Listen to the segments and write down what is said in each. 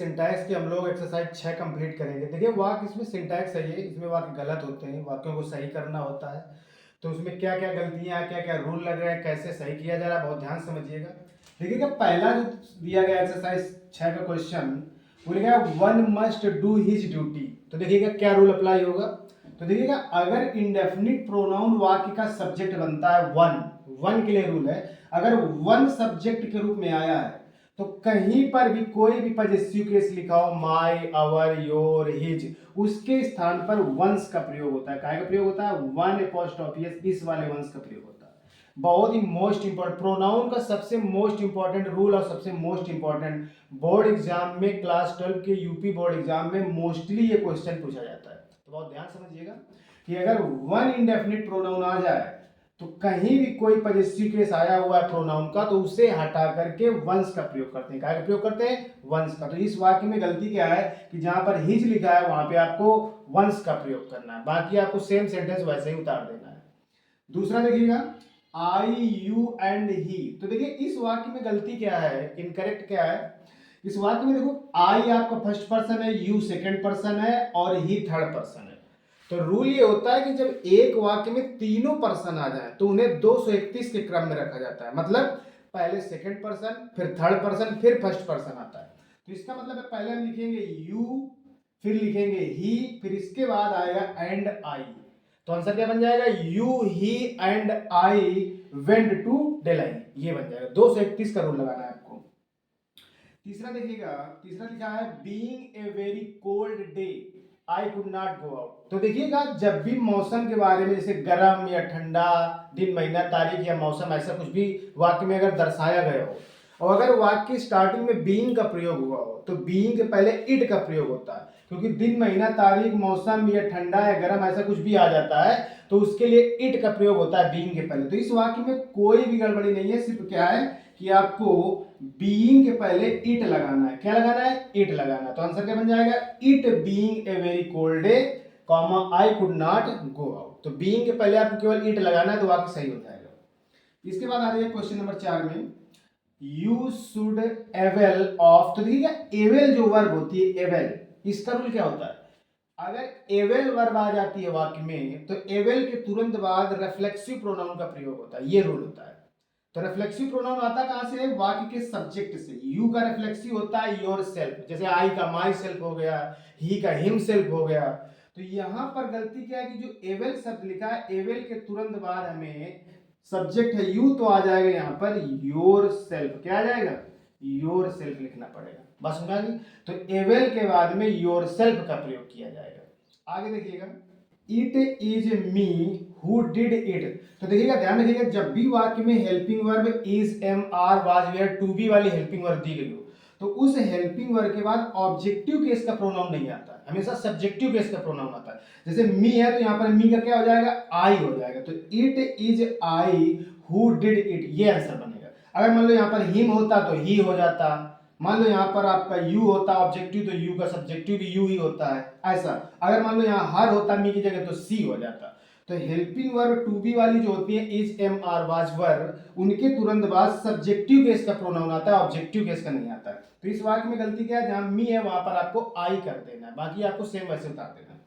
Syntax की हम लोग एक्सरसाइज 6 कंप्लीट करेंगे। देखिए वाक्य इसमें सिंटैक्स सही है, इसमें वाक्य गलत होते हैं, वाक्यों को सही करना होता है। तो उसमें क्या क्या गलतियां हैं, क्या क्या रूल लग रहे हैं, कैसे सही किया जा रहा है, बहुत ध्यान से समझिएगा। देखिएगा पहला जो दिया गया एक्सरसाइज 6 का क्वेश्चन, वो लिखा है one must do his duty. तो देखिएगा क्या रूल अप्लाई होगा। तो देखिएगा अगर इंडेफिनिट प्रोनाउन वाक्य का सब्जेक्ट बनता है वन के लिए रूल है, अगर वन सब्जेक्ट के रूप में आया है तो कहीं पर भी कोई भी पजेसिव केस लिखा हो, माय, अवर, योर, हिज, उसके स्थान पर वंस का प्रयोग होता है। काय का प्रयोग होता है? वन अपोस्ट्रोफी एस, इस वाले वंस का प्रयोग होता है। बहुत ही मोस्ट इंपॉर्टेंट प्रोनाउन का सबसे मोस्ट इंपॉर्टेंट रूल और सबसे मोस्ट इंपॉर्टेंट बोर्ड एग्जाम में, क्लास 12 के यूपी बोर्ड एग्जाम में मोस्टली ये क्वेश्चन पूछा जाता है। तो बहुत ध्यान समझिएगा कि अगर वन इंडेफिनिट प्रोनाउन आ जाए तो कहीं भी कोई पजेसिव केस आया हुआ है प्रोनाउन का, तो उसे हटा करके वंस का प्रयोग करते हैं। काय का प्रयोग करते हैं? वंस का। तो इस वाक्य में गलती क्या है कि जहां पर हिज लिखा है वहां पे आपको वंस का प्रयोग करना है, बाकी आपको सेम सेंटेंस वैसे ही उतार देना है। दूसरा देखिएगा आई, यू एंड ही। तो देखिए इस वाक्य में गलती क्या है, इनकरेक्ट क्या है। इस वाक्य में देखो आई आपका फर्स्ट पर्सन है, यू सेकंड पर्सन है और ही थर्ड पर्सन है। तो रूल ये होता है कि जब एक वाक्य में तीनों पर्सन आ जाए तो उन्हें 231 के क्रम में रखा जाता है। मतलब पहले सेकंड पर्सन, फिर थर्ड पर्सन, फिर फर्स्ट पर्सन आता है। तो इसका मतलब है पहले हम लिखेंगे यू, फिर लिखेंगे ही, फिर इसके बाद आएगा एंड आई। तो आंसर क्या बन जाएगा? You, he and I went to Delhi. ये बन जाएगा। 231 का रूल लगाना है आपको। तीसरा देखिएगा, तीसरा लिखा है being a very cold day I could not go out. तो देखिएगा जब भी मौसम के बारे में, जैसे गर्म या ठंडा, दिन, महीना, तारीख या मौसम, ऐसा कुछ भी वाक्य में अगर दर्शाया गया हो और अगर वाक्य की स्टार्टिंग में बीइंग का प्रयोग हुआ हो तो बीइंग के पहले इट का प्रयोग होता है, क्योंकि दिन, महीना, तारीख, मौसम या ठंडा या गर्म ऐसा कुछ भी आ जाता है तो उसके लिए इट का प्रयोग होता है बीइंग के पहले। तो इस वाक्य में कोई भी गड़बड़ी नहीं है, सिर्फ क्या है कि आपको बीइंग के पहले इट लगाना है। क्या लगाना है? इट लगाना है। तो आंसर क्या बन जाएगा? It being a very cold day, comma I could not go out. तो बीइंग के पहले आपको केवल इट लगाना है तो वाक्य सही हो जाएगा। इसके बाद आ रही है क्वेश्चन नंबर 4 में यू शुड एवेल ऑफ। तो देखिए एवेल जो वर्ब होती है, एवेल, इसका रूल क्या होता है? अगर एवेल वर्ब आ जाती है वाक्य में तो एवेल के तुरंत बाद रिफ्लेक्सिव प्रोनाउन का प्रयोग होता है। ये रूल होता है। तो रिफ्लेक्सिव प्रोनाउन आता कहां से? वाक्य के सब्जेक्ट से। यू का रिफ्लेक्सिव होता है योर सेल्फ, जैसे आई का माई सेल्फ हो गया, ही का हिम सेल्फ हो गया। तो यहां पर गलती क्या है कि जो एवेल शब्द लिखा है, एवेल के तुरंत बाद हमें सब्जेक्ट है यू, तो आ जाएगा यहां पर योर सेल्फ। क्या आ जाएगा? योर सेल्फ लिखना पड़ेगा। बस समझा नहीं? तो एवेल के बाद में योर सेल्फ का प्रयोग किया जाएगा। आगे देखिएगा it is me who did it. तो देखिएगा ध्यान रखिएगा जब भी वाक्य में helping verb is, am, are, was, were, to be वाली हेल्पिंग वर्ब दी गई हो तो उस हेल्पिंग वर्ब के बाद ऑब्जेक्टिव केस का प्रोनाउन नहीं आता है, हमेशा सब्जेक्टिव केस का प्रोनाउन आता है। जैसे मी है तो यहाँ पर मी का क्या हो जाएगा? आई हो जाएगा। तो it is I who did it, ये आंसर बनेगा। अगर मान लो यहाँ पर हिम होता तो ही हो जाता, मान लो यहाँ पर आपका यू होता ऑब्जेक्टिव तो यू का सब्जेक्टिव भी यू ही होता है, ऐसा। अगर मान लो यहाँ हर होता मी की जगह तो सी हो जाता। तो हेल्पिंग वर्ब टू बी वाली जो होती है इज, एम, आर, वाज, वर, उनके तुरंत बाद सब्जेक्टिव केस का प्रोनाउन आता है, ऑब्जेक्टिव केस का नहीं आता है। तो इस वाक्य में गलती क्या है? जहां मी है वहां पर आपको आई कर देना है, बाकी आपको सेम वैसे उतार देना है।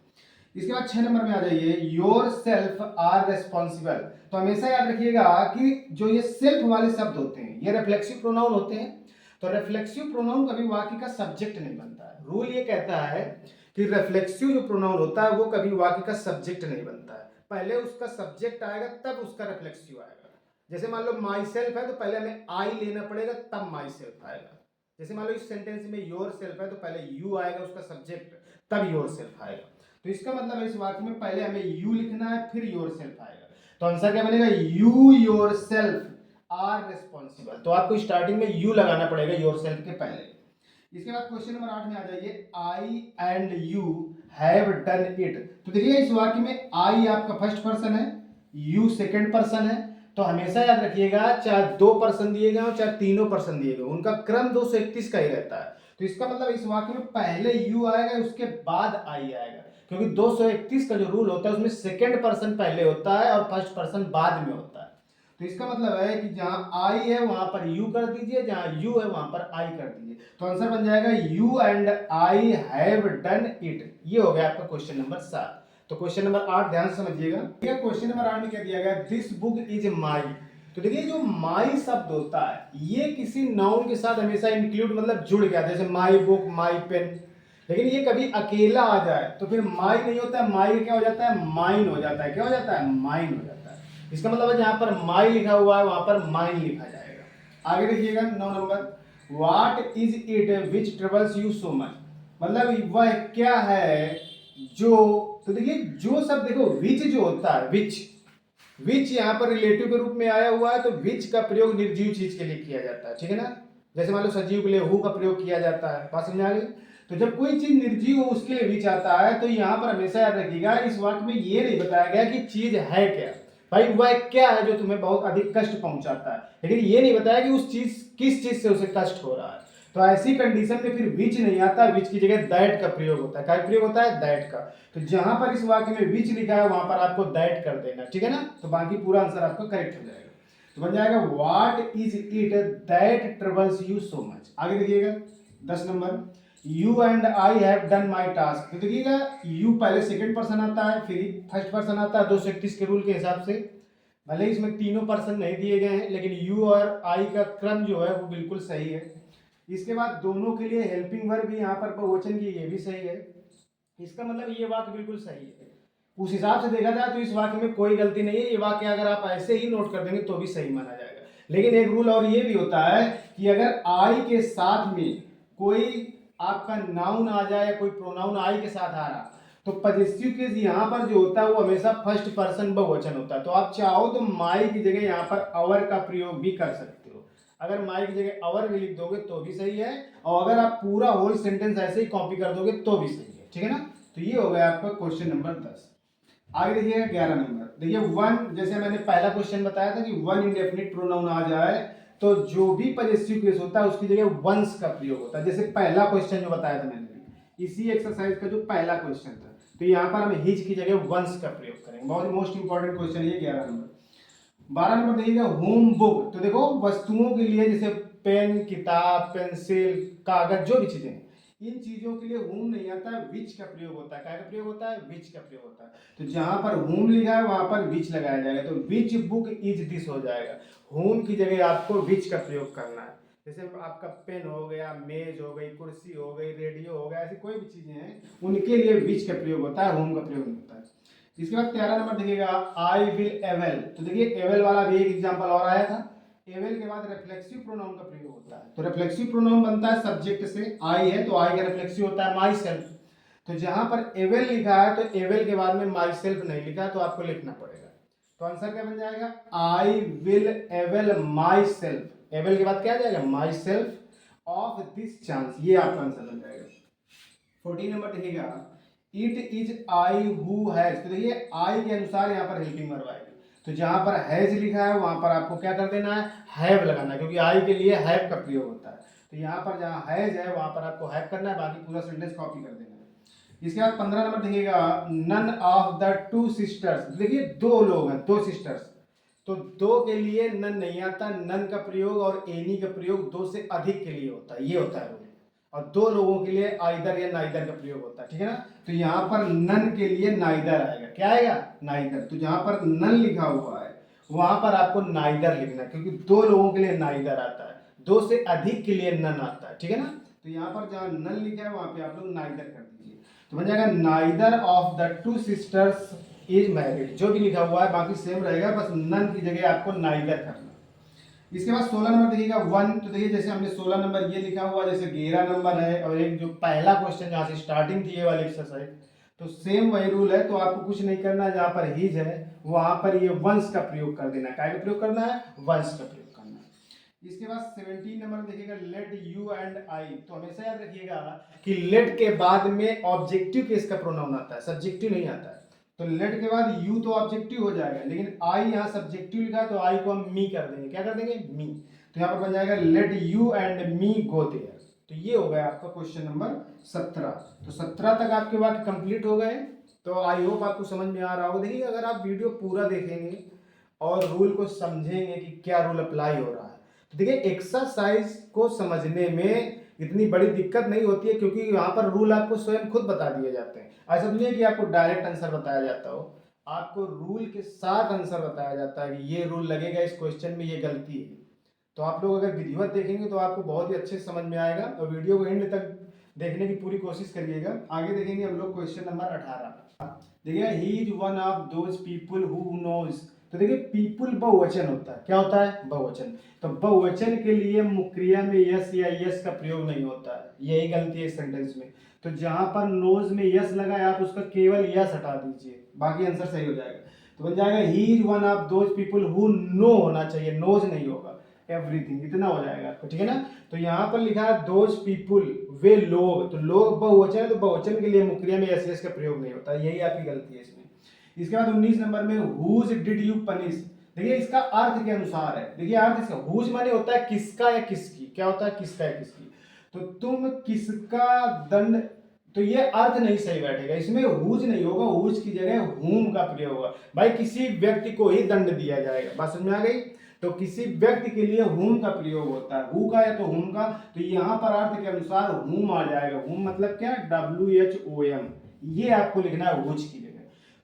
इसके बाद 6 नंबर में आ जाइए योर सेल्फ आर रेस्पॉन्सिबल। तो हमेशा याद रखिएगा कि जो ये सेल्फ वाले शब्द होते हैं ये रिफ्लेक्सिव प्रोनाउन होते हैं। तो रिफ्लेक्सिव प्रोनाउन कभी वाक्य का सब्जेक्ट नहीं बनता है। रूल ये कहता है कि रिफ्लेक्सिव जो प्रोनाउन होता है वो कभी वाक्य का सब्जेक्ट नहीं बनता है, पहले उसका सब्जेक्ट आएगा तब उसका रिफ्लेक्सिव आएगा। जैसे मान लो माई सेल्फ है तो पहले हमें आई लेना पड़ेगा तब माई सेल्फ आएगा। जैसे मान लो इस सेंटेंस में योर सेल्फ है तो पहले यू आएगा उसका सब्जेक्ट, तब योर सेल्फ आएगा। तो इसका मतलब इस वाक्य में पहले हमें यू लिखना है फिर योर सेल्फ आएगा। तो आंसर क्या बनेगा? You yourself are responsible. तो आपको स्टार्टिंग में यू लगाना पड़ेगा योर सेल्फ के पहले। इसके बाद क्वेश्चन नंबर 8 में आ जाइए I and you have done it. तो देखिए इस वाक्य में आई आपका फर्स्ट पर्सन है, यू सेकंड पर्सन है। तो हमेशा याद रखिएगा चाहे 2 पर्सन दिए गए हो चाहे तीनों पर्सन दिए गए, उनका क्रम 231 का ही रहता है। तो इसका मतलब इस वाक्य में पहले यू आएगा उसके बाद आई आएगा, क्योंकि 231 का जो रूल होता है उसमें सेकंड पर्सन पहले होता है और फर्स्ट पर्सन बाद में होता है। तो इसका मतलब है कि जहाँ आई है वहां पर यू कर दीजिए, जहाँ यू है वहां पर आई कर दीजिए। तो आंसर बन जाएगा you and I have done it. ये हो गया आपका क्वेश्चन नंबर 7। तो क्वेश्चन नंबर 8 ध्यान से समझिएगा। क्वेश्चन नंबर 8 में क्या दिया गया, दिस बुक इज माई। तो देखिए जो माई शब्द होता है ये किसी नाउन के साथ हमेशा इंक्लूड मतलब जुड़ गया, जैसे माई बुक, माई पेन। लेकिन ये कभी अकेला आ जाए तो फिर माई नहीं होता है, माई क्या हो जाता है, माइन हो जाता है। क्या हो जाता है, माइन हो जाता है। इसका मतलब है जहां पर माई लिखा हुआ है वहां पर माइन लिखा जाएगा। आगे देखिएगा 9 number, what is it which troubles you so much. मतलब वह क्या है जो, तो देखिए जो शब्द देखो विच जो होता है, विच विच यहाँ पर रिलेटिव के रूप में आया हुआ है, तो विच का प्रयोग निर्जीव चीज के लिए किया जाता है, ठीक है ना। जैसे मान लो सजीव के लिए हु का प्रयोग किया जाता है, बात समझ आ गई। तो जब कोई चीज निर्जीव हो उसके लिए विच आता है, तो यहाँ पर हमेशा याद रखिएगा इस वाक्य में ये नहीं बताया गया कि चीज है क्या, भाई वह क्या है जो तुम्हें बहुत अधिक कष्ट पहुंचाता है, लेकिन ये नहीं बताया कि उस चीज किस चीज से उसे कष्ट हो रहा है। तो ऐसी कंडीशन में फिर विच नहीं आता, विच की जगह दैट का प्रयोग होता है। क्या प्रयोग होता है, दैट का। तो जहां पर इस वाक्य में विच लिखा है वहां पर आपको दैट कर देना, ठीक है ना। तो बाकी पूरा आंसर आपका करेक्ट हो जाएगा। तो बन जाएगा what is it that troubles you so much. आगे देखिएगा 10 number, you and I have done my task. तो देखिएगा यू पहले सेकंड पर्सन आता है, फिर फर्स्ट पर्सन आता है 231 के रूल के हिसाब से। भले इसमें तीनों पर्सन नहीं दिए गए हैं, लेकिन यू और आई का क्रम जो है वो बिल्कुल सही है। इसके बाद दोनों के लिए हेल्पिंग वर्ब भी यहाँ पर बहुवचन की, ये भी सही है। इसका मतलब ये वाक्य बिल्कुल सही है। उस हिसाब से देखा जाए तो इस वाक्य में कोई गलती नहीं है। ये वाक्य अगर आप ऐसे ही नोट कर देंगे तो भी सही माना जाएगा। लेकिन एक रूल और ये भी होता है कि अगर आई के साथ में कोई आपका नाउन आ जाए या कोई प्रोनाउन आई के साथ आ रहा, तो पजेसिव केस यहाँ पर जो होता है वो हमेशा फर्स्ट पर्सन बहुवचन होता है। तो आप चाहो तो माई की जगह यहाँ पर अवर का प्रयोग भी कर सकते हो। अगर माई की जगह अवर भी लिख दोगे तो भी सही है, और अगर आप पूरा होल सेंटेंस ऐसे ही कॉपी कर दोगे तो भी सही है, ठीक है ना। तो ये हो गया आपका क्वेश्चन नंबर 10। आगे देखिएगा 11 नंबर। देखिए वन, जैसे मैंने पहला क्वेश्चन बताया था कि वन इंडेफिनिट प्रोनाउन आ जाए तो जो भी पजेसिव केस होता है उसकी जगह वंस का प्रयोग होता है। जैसे पहला क्वेश्चन जो बताया था मैंने, इसी एक्सरसाइज का जो पहला क्वेश्चन था, तो यहाँ पर हम हिज की जगह वंस का प्रयोग करेंगे। बहुत मोस्ट इंपॉर्टेंट क्वेश्चन है ये 11 नंबर। 12 नंबर देखिएगा होम बुक। तो देखो वस्तुओं के लिए जैसे पेन, किताब, पेंसिल, कागज, जो भी चीजें, इन चीजों के लिए होम नहीं आता है, विच का प्रयोग होता है। क्या का प्रयोग होता है, विच का प्रयोग होता है। तो जहां पर होम लिखा है वहां पर विच लगाया जाएगा, तो विच बुक इज दिस हो जाएगा। होम की जगह आपको विच का प्रयोग करना है। जैसे आपका पेन हो गया, मेज हो गई, कुर्सी हो गई, रेडियो हो गया, ऐसी कोई भी चीजें हैं उनके लिए विच का प्रयोग होता है, होम का प्रयोग नहीं होता है। इसके बाद 13 नंबर देखिएगा आई विल एवेल। तो देखिए एवेल वाला भी एक एग्जांपल और आया था। एवेल के बाद रिफ्लेक्सिव प्रोनाउन का प्रयोग होता है। तो रिफ्लेक्सिव प्रोनाउन बनता है सब्जेक्ट से, आई है तो आई का रिफ्लेक्सिव होता है माई सेल्फ। तो जहां पर एवेल लिखा है तो एवेल के बाद में माई सेल्फ नहीं लिखा, तो आपको लिखना पड़ेगा। तो आंसर क्या बन जाएगा, I will avail my self. Avail के बाद क्या आ जाएगा, my self of this chance. ये आपका आंसर बन जाएगा। 14 नंबर देखिएगा it is I who has. तो देखिए आई के अनुसार यहाँ पर हेल्पिंग वर्ब आएगी। तो जहां पर हैज लिखा है वहां पर आपको क्या कर देना है, हैव लगाना है, क्योंकि आई के लिए हैव का प्रयोग होता है। तो यहाँ पर जहां हैज है वहां पर आपको हैव करना है, बाकी पूरा सेंटेंस कॉपी कर देना है। इसके बाद 15 नंबर देखिएगा none of the two sisters. देखिए दो लोग हैं, दो सिस्टर्स, तो दो के लिए नन नहीं आता। नन का प्रयोग और एनी का प्रयोग दो से अधिक के लिए होता है, ये होता है रूल। और दो लोगों के लिए आइदर या नाइदर का प्रयोग होता है, ठीक है ना। तो यहाँ पर नन के लिए नाइदर आएगा। क्या आएगा, नाइदर। तो जहां पर नन लिखा हुआ है वहां पर आपको नाइदर लिखना है, क्योंकि दो लोगों के लिए नाइदर आता है, दो से अधिक के लिए नन आता है, ठीक है ना। तो यहाँ पर जहां नन लिखा है वहां पे आप लोग नाइदर कर दीजिए। तो बन जाएगा neither of the two sisters is married. जो भी लिखा हुआ है बाकी सेम रहेगा, बस नन की जगह आपको नाइदर करना। इसके बाद 16 नंबर देखिएगा वन। तो देखिए जैसे हमने 16 नंबर ये लिखा हुआ, जैसे 11 नंबर है, और एक जो पहला क्वेश्चन जहाँ से स्टार्टिंग थी ये वाली एक्सरसाइज, तो सेम वही रूल है। तो आपको कुछ नहीं करना है, जहाँ पर हिज है वहां पर ये वंस का प्रयोग कर देना है। क्या का प्रयोग करना है, वंस का प्रयोग करना है। इसके बाद 17 नंबर देखिएगा लेट यू एंड आई। तो हमेशा याद रखिएगा कि लेट के बाद में ऑब्जेक्टिव केस का प्रोनाउन आता है, सब्जेक्टिव नहीं आता है। तो लेट के बाद यू तो ऑब्जेक्टिव हो जाएगा, लेकिन आई यहाँ सब्जेक्टिव लिखा है तो आई को हम मी कर देंगे। क्या कर देंगे, मी। तो यहाँ पर बन जाएगा let you and me go there. तो ये हो गया आपका क्वेश्चन नंबर 17। तो 17 तक आपके वाक्य कंप्लीट हो गए। तो आई होप आपको समझ में आ रहा होगा। देखिए अगर आप वीडियो पूरा देखेंगे और रूल को समझेंगे कि क्या रूल अप्लाई हो रहा है। तो देखिए एक्सरसाइज को समझने में इतनी बड़ी दिक्कत नहीं होती है, क्योंकि यहाँ पर रूल आपको स्वयं खुद बता दिए जाते हैं। ऐसा नहीं है कि आपको डायरेक्ट आंसर बताया जाता हो, आपको रूल के साथ आंसर बताया जाता है कि ये रूल लगेगा इस क्वेश्चन में, ये गलती है। तो आप लोग अगर विधिवत देखेंगे तो आपको बहुत ही अच्छे से समझ में आएगा, और वीडियो को एंड तक देखने की पूरी कोशिश करिएगा। आगे देखेंगे हम लोग क्वेश्चन नंबर 18। देखिए he is one of those people who knows. तो देखिए पीपल बहुवचन होता है, क्या होता है? बहुवचन। तो बहुवचन के लिए मुक्रिया में यस या यस का प्रयोग नहीं होता है, यही गलती है इस सेंटेंस में। तो जहां पर नोज में यस लगा है आप उसका केवल यस हटा दीजिए, बाकी आंसर सही हो जाएगा। तो बन जाएगा ही is one of those people who know होना चाहिए, नोज नहीं होगा, एवरीथिंग, इतना हो जाएगा आपको, ठीक है ना। तो यहाँ पर लिखा है दोज पीपुल, वे लोग, तो लोग बहुवचन है, तो बहुवचन के लिए मुक्रिया में यस यस का प्रयोग नहीं होता, यही आपकी गलती है इसमें। इसके बाद 19 नंबर में हुज डिड यू पनिश। देखिए इसका अर्थ के अनुसार है, देखिए अर्थ इसका हुज माने होता है किसका या किसकी, क्या होता है? किसका या किसकी। तो तुम किसका दंड, तो ये अर्थ नहीं सही बैठेगा इसमें, हुज नहीं होगा, हुज की जगह हुम का प्रयोग होगा। भाई किसी व्यक्ति को ही दंड दिया जाएगा, बात समझ में आ गई। तो किसी व्यक्ति के लिए हुम का प्रयोग होता है, हु का या तो हुम का। तो यहाँ पर अर्थ के अनुसार हुम आ जाएगा, हुम मतलब क्या? WHOM, ये आपको लिखना है हुज की जगह।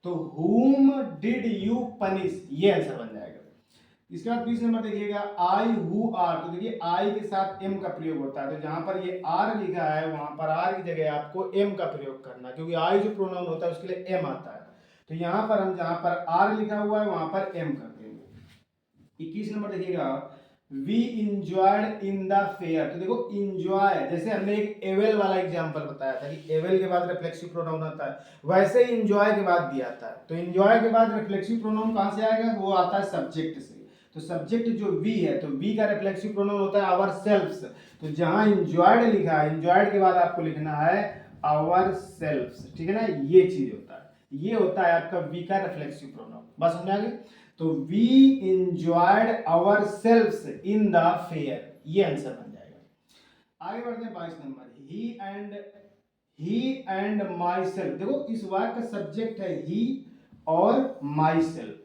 तो whom did you punish, ये आंसर बन जाएगा। इसके बाद 20 नंबर देखिएगा आई हु आर। तो देखिए आई के साथ एम का प्रयोग होता है, तो जहां पर ये आर लिखा है वहां पर आर की जगह आपको एम का प्रयोग करना, क्योंकि आई जो प्रोनाउन होता है उसके लिए एम आता है। तो यहाँ पर हम जहां पर आर लिखा हुआ है वहां पर एम कर देंगे। 21 नंबर देखिएगा we enjoyed in the fair. तो देखो इंजॉय, जैसे हमने एक एवेल वाला एग्जांपल बताया था कि एवेल के बाद रिफ्लेक्सिव प्रोनाउन आता है, वैसे ही इंजॉय के बाद भी आता है। तो इंजॉय के बाद रिफ्लेक्सिव प्रोनाउन कहां से आएगा? वो आता है सब्जेक्ट से। तो सब्जेक्ट जो वी है, तो वी का रिफ्लेक्सिव प्रोनाउन होता है आवर सेल्फ्स। तो जहां इंजॉयड लिखा है, इंजॉयड के बाद आपको लिखना है आवर सेल्फ्स, ठीक है ना। ये चीज होता है, ये होता है आपका वी का रिफ्लेक्सिव प्रोनाउन, बस समझ आ गई। तो we enjoyed ourselves in the fair, ये आंसर बन जाएगा। आगे बढ़ते हैं 22 number, he and myself. देखो इस वाक्य का सब्जेक्ट है ही और माई सेल्फ।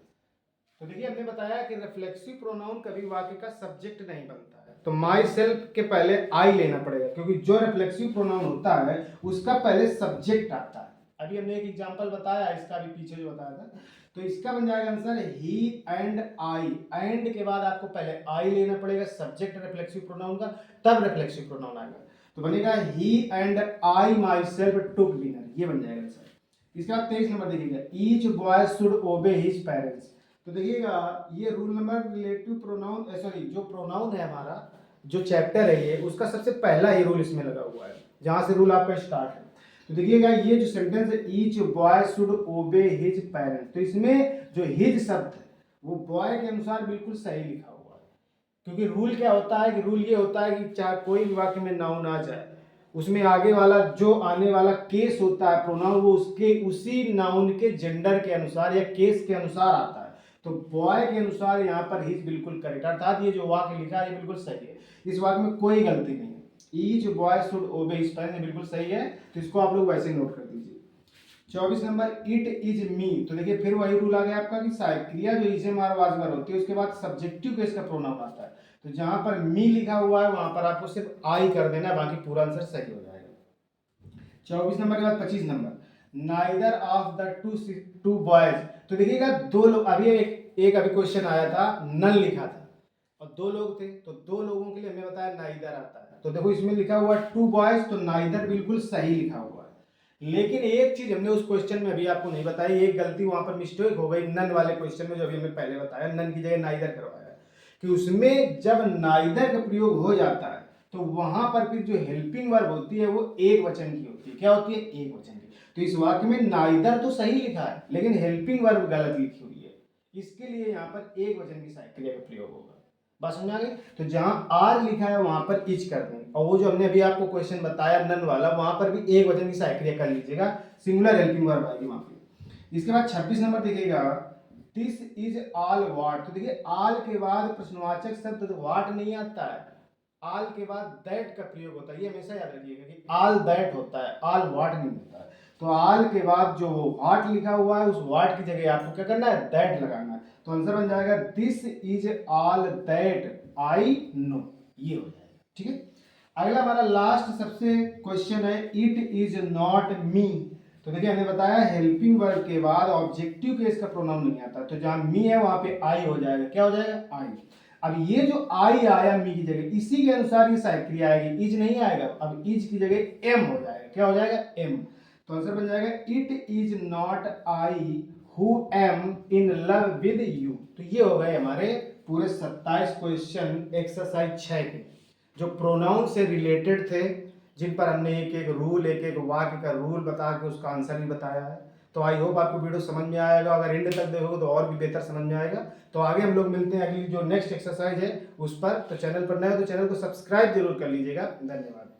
तो देखिए हमने बताया कि रिफ्लेक्सिव प्रोनाउन कभी वाक्य का सब्जेक्ट नहीं बनता है, तो माई सेल्फ के पहले आई लेना पड़ेगा, क्योंकि जो रिफ्लेक्सिव प्रोनाउन होता है उसका पहले सब्जेक्ट आता है। अभी हमने एक एग्जांपल बताया, इसका भी पीछे जो बताया था। तो इसका बन जाएगा answer he and I. And के बाद आपको पहले आई लेना पड़ेगा, सब्जेक्ट रिफ्लेक्सिव प्रोनाउन का, तब रिफ्लेक्सिव प्रोनाउन आएगा। तो बनेगा he and I myself took dinner, ये बन जाएगा आंसर। इसके बाद 23 नंबर देखिएगा each boy should obey his parents. तो देखिएगा ये रूल नंबर रिलेटिव प्रोनाउन, सॉरी जो प्रोनाउन है हमारा, जो चैप्टर है ये, उसका सबसे पहला ही रूल इसमें लगा हुआ है, जहां से रूल आपका स्टार्ट है। तो देखिएगा ये जो सेंटेंस है each boy should obey his parents, तो इसमें जो हिज शब्द है वो बॉय के अनुसार बिल्कुल सही लिखा हुआ है। क्योंकि रूल क्या होता है कि रूल ये होता है कि चाहे कोई भी वाक्य में नाउन आ जाए, उसमें आगे वाला जो आने वाला केस होता है प्रोनाउन, वो उसके उसी नाउन के जेंडर के अनुसार या केस के अनुसार आता है। तो बॉय के अनुसार यहाँ पर हिज बिल्कुल करेक्ट, अर्थात ये जो वाक्य लिखा है ये बिल्कुल सही है, इस वाक्य में कोई गलती नहीं है। Each boy should obey his parents बिल्कुल सही है, तो इसको आप लोग वैसे नोट कर दीजिए। 24 नंबर इट इज मी। तो देखिए फिर वही रूल आ गया आपका कि क्रिया जो इसे मार वाजवर होती है उसके बाद सब्जेक्टिव केस का प्रोनाउन आता है। तो जहां पर मी लिखा हुआ है वहां पर आपको सिर्फ आई कर देना है, बाकी पूरा आंसर सही हो जाएगा। 24 नंबर के बाद 25 number neither of the to boys. तो देखिएगा दो लोग, अभी एक अभी क्वेश्चन आया था, नन लिखा था और दो लोग थे, तो दो लोगों के लिए हमने बताया नाइदर आता है। तो देखो इसमें लिखा हुआ टू बॉयज, तो नाइदर बिल्कुल सही लिखा हुआ है। लेकिन एक चीज हमने उस क्वेश्चन में अभी आपको नहीं बताई, एक गलती वहां पर मिस्टेक हो गई नन वाले क्वेश्चन में, जो अभी हमने पहले बताया, नन की जगह नाइदर करवाया, कि उसमें जब नाइदर का प्रयोग हो जाता है तो वहां पर फिर जो हेल्पिंग वर्ब होती है वो एक वचन की होती है। क्या होती है? एक वचन की। तो इस वाक्य में नाइदर तो सही लिखा है लेकिन हेल्पिंग वर्ब गलत लिखी हुई है, इसके लिए यहाँ पर एक वचन की क्रिया का प्रयोग होगा। बात समझ आ गई। तो जहां आर लिखा है वहां पर इच कर देंगे, और वो जो हमने अभी आपको क्वेश्चन बताया नन वाला, वहां पर भी एक वचन की क्रिया कर लीजिएगा, सिंगुलर हेल्पिंग वर्ब आएगी वहां पे। इसके बाद 26 नंबर देखिएगा दिस इज ऑल व्हाट। तो देखिए ऑल के बाद प्रश्नवाचक शब्द व्हाट नहीं आता है, ऑल के बाद दैट का प्रयोग होता है, ये हमेशा याद रखिएगा कि ऑल दैट होता है, ऑल व्हाट नहीं होता है। तो ऑल के बाद जो व्हाट लिखा हुआ है उस व्हाट की जगह आपको क्या करना है? दैट लगाना है। तो आंसर बन जाएगा this is all that I know, ये हो जाएगा। ठीक है, अगला हमारा लास्ट सबसे क्वेश्चन है इट इज नॉट मी। तो देखिए हमने बताया हेल्पिंग वर्ब के बाद ऑब्जेक्टिव केस का प्रोनाउन नहीं आता, तो जहां मी है वहां पे आई हो जाएगा। क्या हो जाएगा? आई। अब ये जो आई आया मी की जगह, इसी के अनुसार ये सहायक क्रिया आएगी, इज नहीं आएगा, अब इज की जगह एम हो जाएगा। क्या हो जाएगा? एम। तो आंसर बन जाएगा it is not I who am in love with you. तो ये हो गए हमारे पूरे 27 क्वेश्चन एक्सरसाइज 6 के, जो प्रोनाउन से रिलेटेड थे, जिन पर हमने एक एक रूल, एक एक वाक्य का रूल बता के उसका आंसर भी बताया है। तो आई होप आपको वीडियो समझ में आएगा, अगर एंड तक देखोगे तो और भी बेहतर समझ में आएगा। तो आगे हम लोग मिलते हैं अगली जो नेक्स्ट एक्सरसाइज है उस पर। तो चैनल पर नए हो तो चैनल को सब्सक्राइब जरूर कर लीजिएगा। धन्यवाद।